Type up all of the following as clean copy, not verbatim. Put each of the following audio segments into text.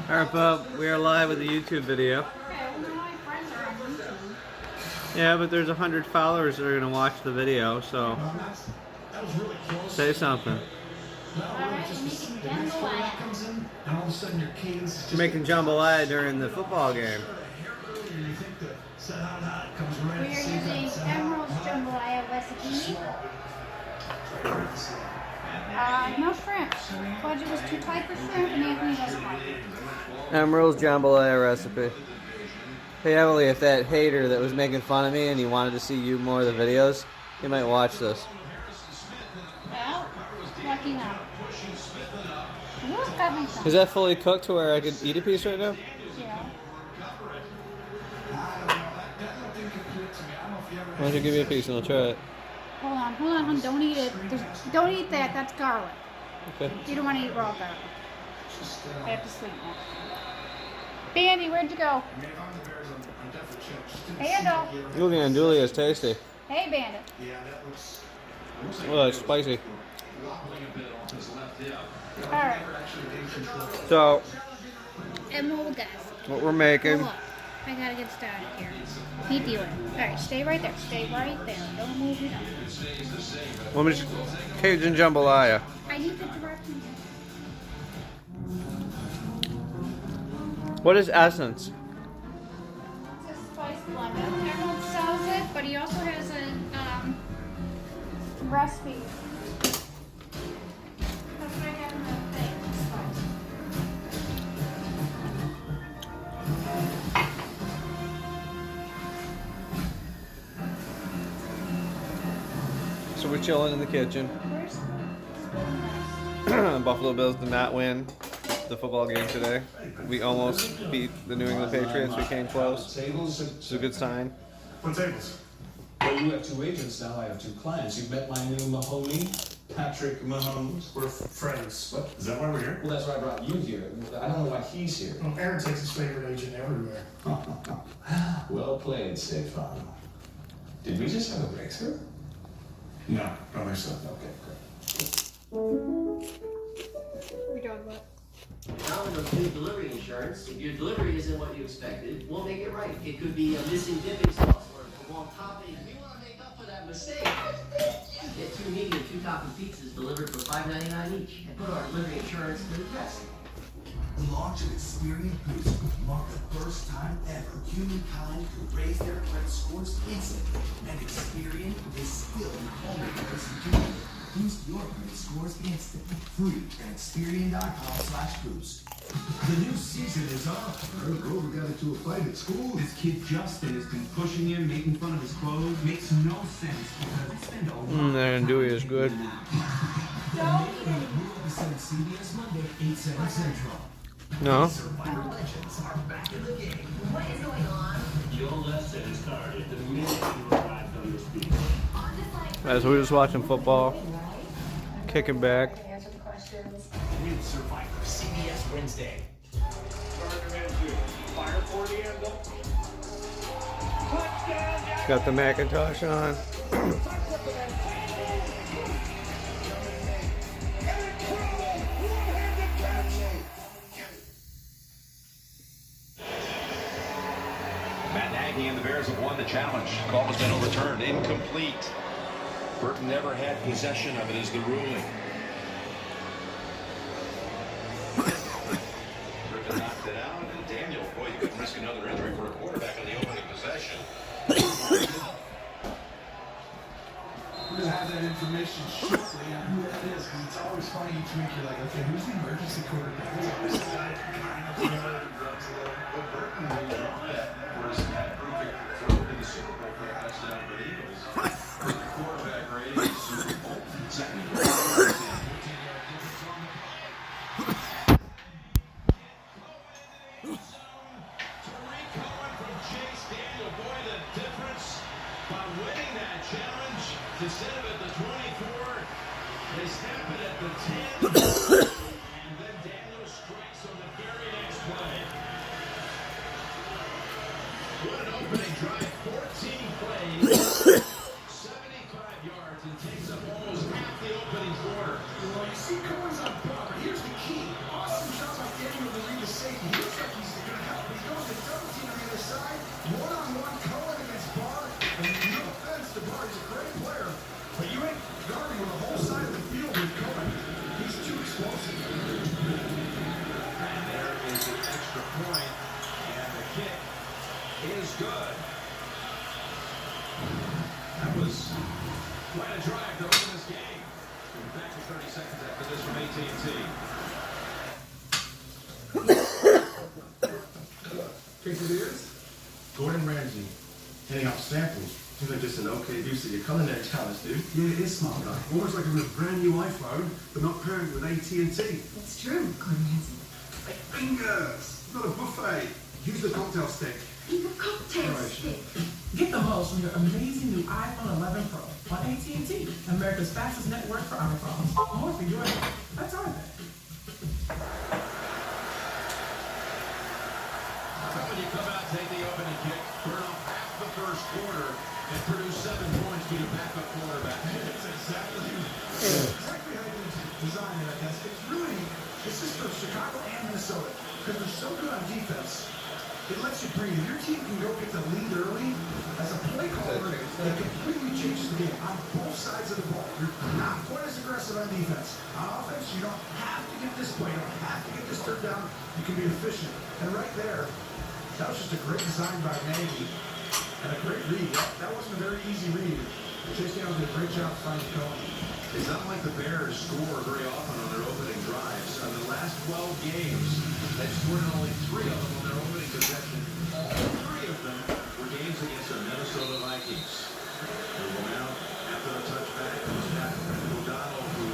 Alright, Bob, we are live with a YouTube video. Okay, well, my friends are on YouTube. Yeah, but there's 100 followers that are going to watch the video, so say something. Alright, we're making jambalaya. You're making jambalaya during the football game. We are using Emeril's jambalaya recipe. No shrimp. Budget was too tight for shrimp, and Anthony doesn't like it. Emeril's jambalaya recipe. Hey Emily, if that hater that was making fun of me and he wanted to see you more of the videos, he might watch this. Well, lucky not. Look, got me some. Is that fully cooked to where I could eat a piece right now? Yeah. Why don't you give me a piece and I'll try it? Hold on, don't eat it. Don't eat that, that's garlic. Okay. You don't want to eat raw garlic. I have to sweeten it. Bandy, where'd you go? Bando. Ooh, the andouille is tasty. Hey, Bandit. Oh, it's spicy. Alright. So, Emeril, guys. what we're making... Hold up. I gotta get started here. Keep you in. Alright, stay right there. Stay right there. Don't move it up. Let me just... Cajun jambalaya. I need the directions. What is essence? It's a spice blend. Emeril sells it, but he also has a recipe. That's what I have in the thing. Spice. So we're chilling in the kitchen. Where's Buffalo Bills did not win the football game today. We almost beat the New England Patriots. We came close. It's a good sign. What tables? Well, you have two agents now. I have two clients. You've met my new Mahoney, Patrick Mahomes. We're friends. What? Is that why we're here? Well, that's why I brought you here. I don't know why he's here. Well, Aaron takes his favorite agent everywhere. Well played, Stefan. Did we just have a breakthrough? No, don't think so. Okay, great. we talking about? Now in those new delivery insurance, if your delivery isn't what you expected, we'll make it right. It could be a missing dipping sauce or a wrong topping. We want to make up for that mistake. Get 2 medium, 2 topping pizzas delivered for $5.99 each, and put our delivery insurance to the test. The launch of Experian Boost marked the first time ever humankind could raise their credit scores instantly, and Experian is still the only place to do it. Boost your credit scores instantly, free at Experian.com/boost. The new season is off. Our Grover got into a fight at school. This kid Justin has been pushing him, making fun of his clothes. Makes no sense because he spent a lot of That andouille is good. New episode of CBS Monday, 8/7 Central. No? Survivor Legends are back in the game. What is going on? Your lesson started the minute you arrived on the speaker. As we're just watching football, kicking back. Answer the questions. New Survivor CBS Wednesday. Got the Macintosh on. Matt Nagy and the Bears have won the challenge. Call has been overturned. Incomplete. Burton never had possession of it is the ruling. Griffin knocked it out, and Daniel, boy, you couldn't risk another injury for a quarterback on the opening possession. We're going to have that information shortly on who that is, because it's always funny each week. You're like, okay, who's the emergency quarterback? Who's this guy kind of familiar drugs a little bit? But Burton really dropped that. Whereas that perfect throw to the Super Bowl for a touchdown for the Eagles. The quarterback rating is Super Bowl. Instead of at the 24, they snap it at the 10, and then Daniel strikes on the very next play. What an opening drive, 14 plays, 75 yards, and takes up almost half the opening quarter. Well, you see Cohen's on bumper. Here's the key. Awesome job by Daniel to from AT&T. Case of beers? Gordon Ramsay. Handing out samples. Seems like just an okay use of your culinary talents, dude. Yeah, it is smart guy. Almost like a brand new iPhone, but not pairing with AT&T. It's true, Gordon Ramsay. Like fingers, not a buffet. Use the cocktail stick. Even a cocktail stick. Get the most from your amazing new iPhone 11 Pro on AT&T, America's fastest network for iPhones. More for your life. That's our thing. So when you come out, take the opening kick, burn off half the first quarter, and produce 7 points to your backup quarterback. It's exactly how you design it, I guess. It's just for Chicago and Minnesota, because they're so good on defense. It lets you breathe. Your team can go get the lead early. As a play caller, it completely changes the game on both sides of the ball. You're not quite as aggressive on defense. On offense, you don't have to get this play. You don't have to get this third down. You can be efficient. And right there, that was just a great design by Nagy. And a great read. That wasn't a very easy read. Chase Young did a great job finding Cohen. It's not like the Bears score very often on their opening drives. On the last 12 games, they've scored in only 3 of them on their opening possession. All 3 of them were games against the Minnesota Vikings. They went out after the touchback. It was Pat O'Donnell who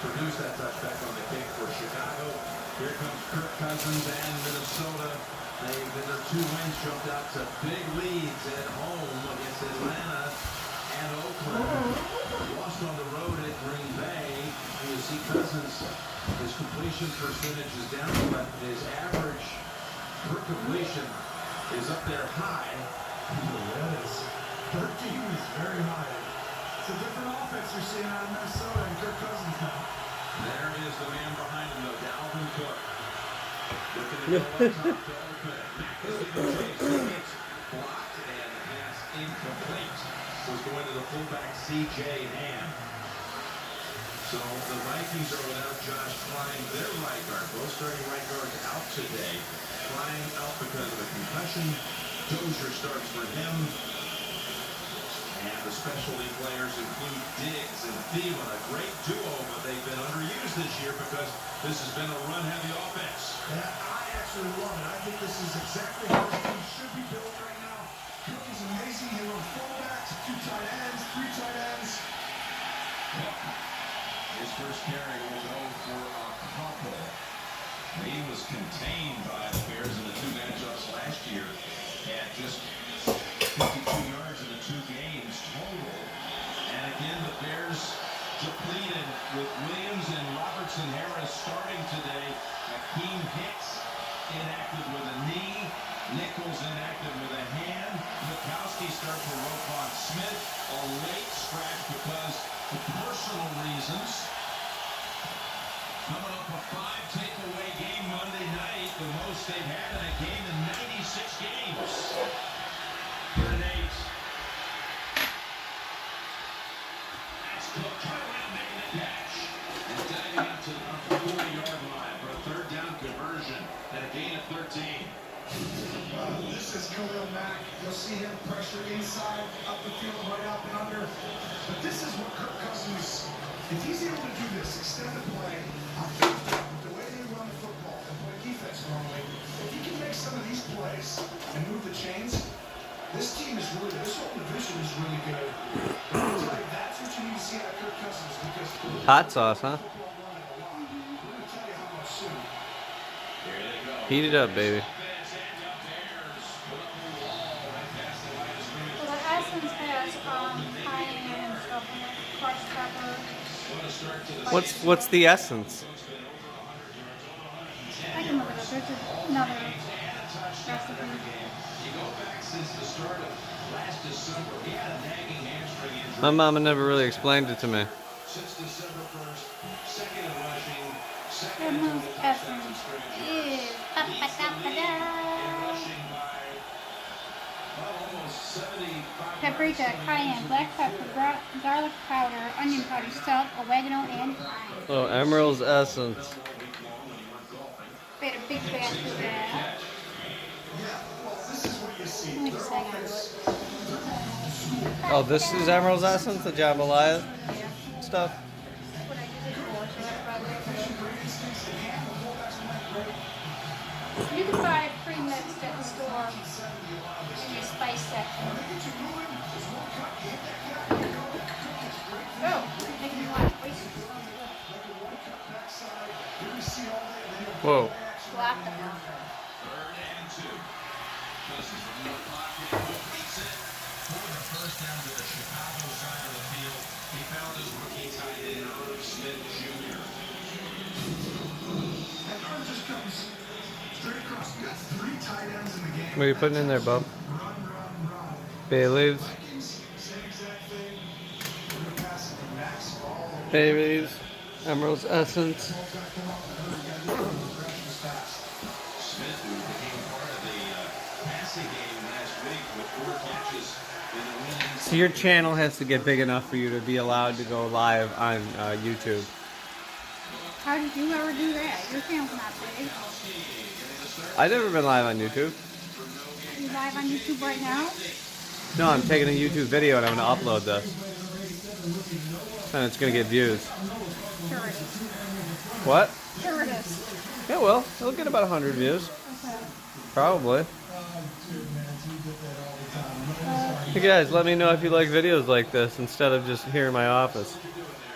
produced that touchback on the kick for Chicago. Here comes Kirk Cousins and Minnesota. Their 2 wins jumped out to big leads at home against Atlanta and Oakland. Lost on the road at Green Bay. And you see Cousins, his completion percentage is down, but his average per completion is up there high. Yes. 13 is very high. It's a different offense you're seeing out of Minnesota and Kirk Cousins now. There is the man behind him, though, Dalvin Cook. Looking to go up top to open. It's blocked and the pass incomplete. Was going to the fullback C.J. Ham. So the Vikings are without Josh Klein, their right guard. Both starting right guards out today. Klein out because of a concussion. Dozier starts for him. And the specialty players include Diggs and Thielen, a great duo, but they've been underused this year because this has been a run-heavy offense. Yeah, I actually love it. I think this is exactly how this team should be built right now. Cook is amazing. He runs fullbacks, 2 tight ends, 3 tight ends. His first carry will go for a couple. He was contained by the Bears in the 2 matchups last year. Had just 52 yards in the 2 games total. And again, the Bears depleted with Williams and Robertson Harris starting today. Akeem Hicks inactive with a knee. Nichols inactive with a hand. Mikowski starts for Roquan Smith. A late scratch because of personal reasons. Coming up a 5 takeaway game Monday night. The most they've had in a game in 96 games. 3rd and 8. That's Cook. Turn around, making the catch. And diving up to the 40-yard line for a 3rd down conversion. And a gain of 13. This is Khalil Mack. You'll see him pressure inside, up the field, right up and under. But this is what Kirk Cousins, if he's able to do this, extend the play, the way they run the football and play defense normally, if he can make some of these plays and move the chains, this team is really, this whole division is really good. And I'll tell you, that's what you need to see out of Kirk Cousins because Hot sauce, huh? we're going to tell you how much soon. Here they go. Heat it up, baby. Well, the Essence has cayenne and stuff in it, crushed pepper. What's the essence? I can look it up. There's another recipe. My mama never really explained it to me. Grandma's Essence is paprika, cayenne, black pepper, garlic powder, onion powder, salt, oregano, and thyme. Oh, Emeril's essence. We had a big batch of that. Let me just hang on to it. Oh, this is Emeril's essence, the Jambalaya stuff. What I did it for, so that's probably You can buy it pre-mixed at the store in your spice section. Oh, making me want oysters. Whoa. Slap them. What are you putting in there, bub? Bay leaves. Bay leaves. Emeril's essence. So your channel has to get big enough for you to be allowed to go live on YouTube. How did you ever do that? Your channel's not big. I've never been live on YouTube. Are you live on YouTube right now? No, I'm taking a YouTube video and I'm going to upload this. And it's going to get views. Sure it is. What? Sure it is. Yeah, well, it'll get about 100 views. Okay. Probably. Hey guys, let me know if you like videos like this instead of just here in my office.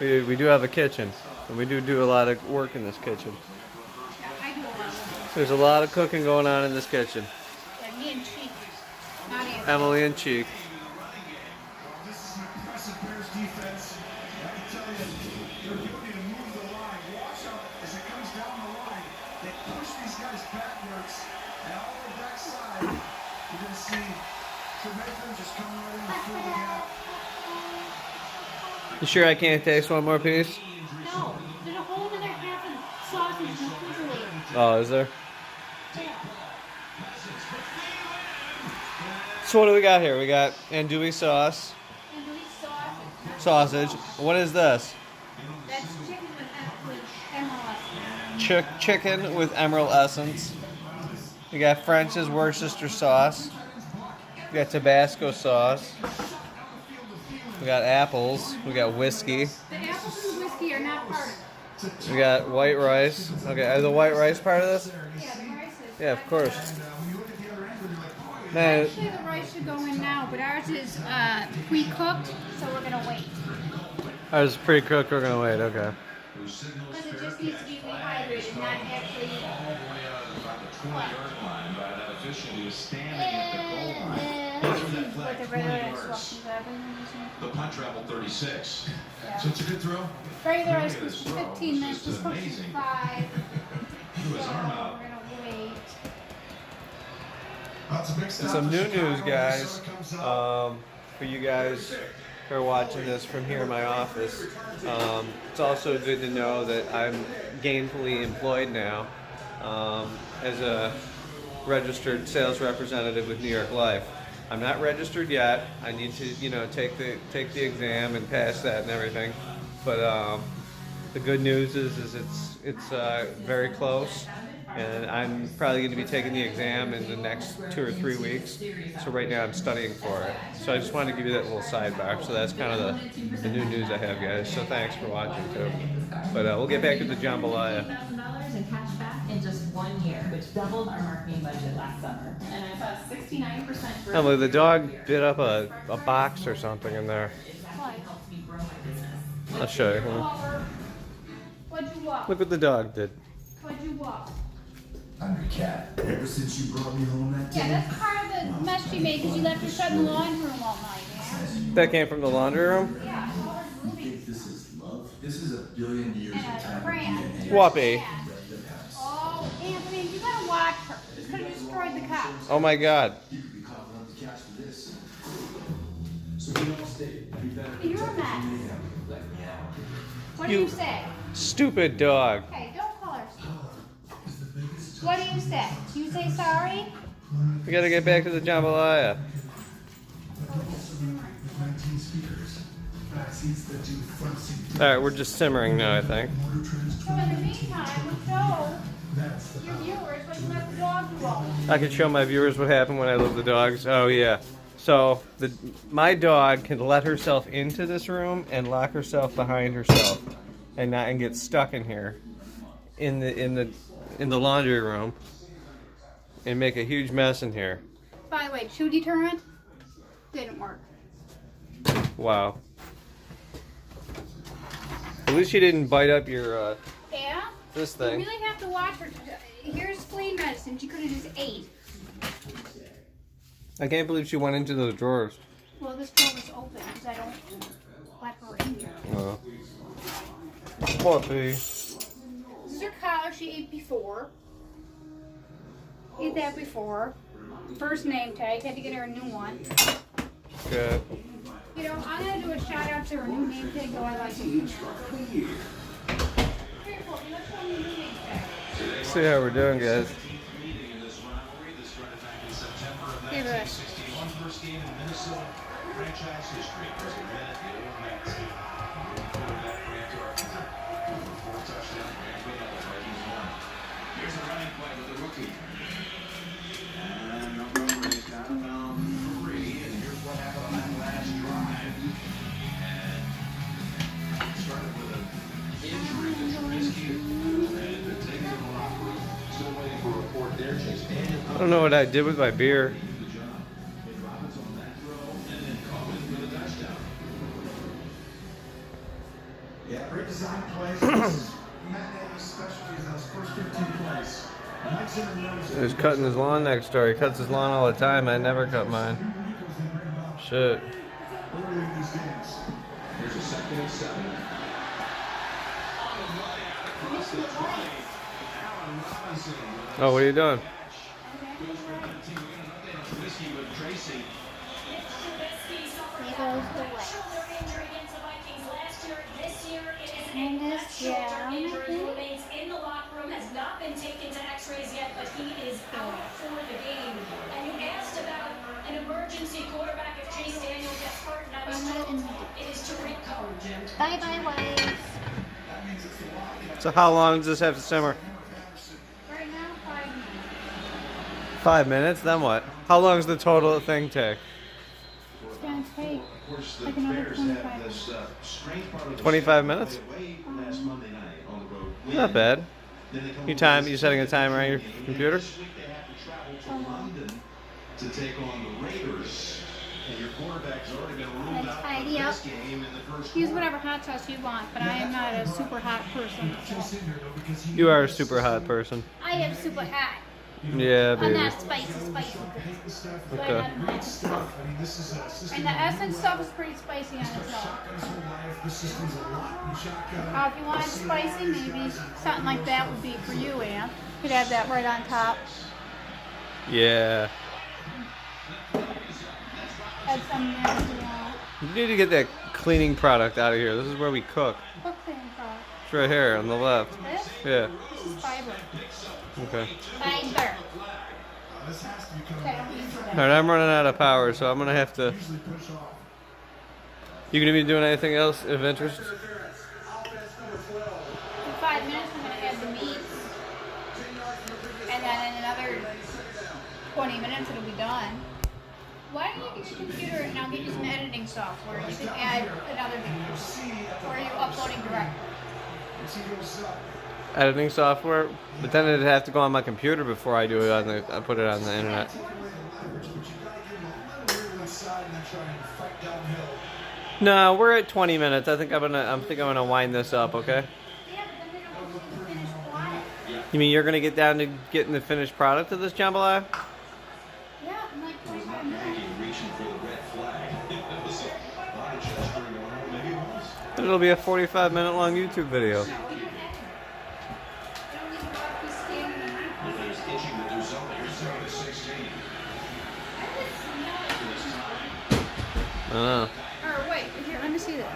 We do have a kitchen, and we do a lot of work in this kitchen. Yeah, I do a lot of There's a lot of cooking going on in this kitchen. Yeah, me and Cheek. Not Anthony. Emily and Cheek. This is an impressive Bears defense. I can tell you, their ability to move the line. Watch out as it comes down the line. They push these guys backwards, and all the backside, you're going to see Jamaican just coming right in and fill the gap. You sure I can't taste one more piece? No, there's a hole in their half of sausage and refrigerator. Oh, is there? Yeah. So what do we got here? We got andouille sauce, Andouille sausage. What is this? That's chicken with emerald essence. Chicken with Emeril essence. We got French's Worcester sauce. We got Tabasco sauce. We got apples. We got whiskey. The apples and the whiskey are not part of it. We got white rice. Okay, is the white rice part of this? Yeah, the rice is. Yeah, of course. Man, Actually, the rice should go in now, but ours is pre-cooked, so we're gonna wait. ours is pre-cooked. We're gonna wait. Okay. Because it just needs to be rehydrated, not actually. With the regular instructions, The punt travel 36. yeah. So it's a good throw? Regular ice cooks for 15 minutes, This this is cooks amazing. for 5. Threw his arm out. We're gonna wait. That's a big And stop some for new Chicago. news, guys. So it comes out. For you guys who are watching this from here in my office, it's also good to know that I'm gainfully employed now as a registered sales representative with New York Life. I'm not registered yet. I need to, take the exam and pass that and everything. But the good news is it's very close, and I'm probably going to be taking the exam in the next 2 or 3 weeks. So right now I'm studying for it. So I just wanted to give you that little sidebar. So that's kind of the new news I have, guys. So thanks for watching too. But we'll get back to the jambalaya. $1,000 in cash back in just 1 year, which doubled our marketing budget last summer. And I saw 69% growth. Emily, the dog bit up a box or something in there. I'll show you. What'd you want? Look what the dog did. What'd you want? I'm your cat. Ever since you brought me home that day. Yeah, that's part of the mess she made because you left her shut in the laundry room all night, man. That came from the laundry room? Yeah, all her You movies. think this is love? This is a billion years And of a time. crayon. Whoppy. Oh, Anthony, you gotta watch her. You could have destroyed the couch. Oh my God. You could be caught on the couch for this. So we don't stay. Be better. You're a mess. Let me out. What do you say? Stupid dog. Okay, don't call her stupid. What do you say? Do you say sorry? We gotta get back to the jambalaya. 19 speakers. Back seats that do front seat. Alright, we're just simmering now, I think. So in the meantime, we show That's the your viewers what you let the dog do all. I can show my viewers what happened when I left the dogs. Oh yeah. So my dog can let herself into this room and lock herself behind herself and get stuck in here in the laundry room. and make a huge mess in here. By the way, chew deterrent didn't work. Wow. At least you didn't bite up your, Yeah? this You thing. really have to watch her. Here's flea medicine. She could have just ate. I can't believe she went into those drawers. Well, this door was open because I don't let her in here. Puppy. This is her collar she ate before. Ate that before. First name tag. Had to get her a new one. Good. You know, I'm going to do a shout out to her new name tag, though I like it. See how we're doing, guys. Hey, Russ. First game in Minnesota franchise history was a win at the old Met. Quarterback ran to our 4 touchdown grand win of the Vikings won. Here's a running play with the rookie. And Montgomery's got about 3, and here's what happened on that last drive. And started with an injury to Trubisky, and they're taking him to the locker room. Still waiting for a report there, Chase. I don't know what I did with my beer. Yeah, great design plays. Matt Nagy's specialty is those first 15 plays. Mike's in the nose. He was cutting his lawn next door. He cuts his lawn all the time. I never cut mine. Shit. Early in these games. There's a 2nd and 7. Oh, what are you doing? In the locker room, has not been taken to x-rays yet, but he is out for the game. And you asked about an emergency quarterback if Chase Daniel gets hurt, and I was told it is Tariq Cohen, Jim. Bye-bye, waves. So how long does this have to simmer? Right now, 5 minutes. 5 minutes? Then what? How long does the total thing take? It's going to take Of course, the like another Bears 25 have minutes. this strange part of the 25 minutes? last Monday night on the road. Not bad. You setting a timer on your computer? This week they have to travel to London to take on the Raiders. And your quarterback's already been ruled Let's out tidy for up. this game in the first Use quarter. whatever hot sauce you want, but I am not a super hot person. You are a super hot person. I am super hot. Yeah, I'm baby. not spicy. But Okay. I'm not stuff. And the essence stuff is pretty spicy on its own. If you want it spicy, maybe something like that would be for you, Ann. You could add that right on top. Yeah. Add some there. You need to get that cleaning product out of here. This is where we cook. Cook cleaning product. It's right here on the left. This? Yeah. This is fiber. Okay. Fiber. Okay, I don't use that. Alright, I'm running out of power, so I'm gonna have to. You gonna be doing anything else of interest? In 5 minutes, I'm going to add the meat. And then in another 20 minutes, it'll be done. Why don't you get your computer and I'll get you some editing software. You can add another video. Or are you uploading directly? Editing software, but then it'd have to go on my computer before I do it on the. I put it on the internet. No, we're at 20 minutes. I think I'm gonna wind this up. Okay. You mean you're gonna get down to getting the finished product of this jambalaya? Yeah, in like 25 minutes. But it'll be a 45-minute long YouTube video. I don't know. Or wait, here, let me see this.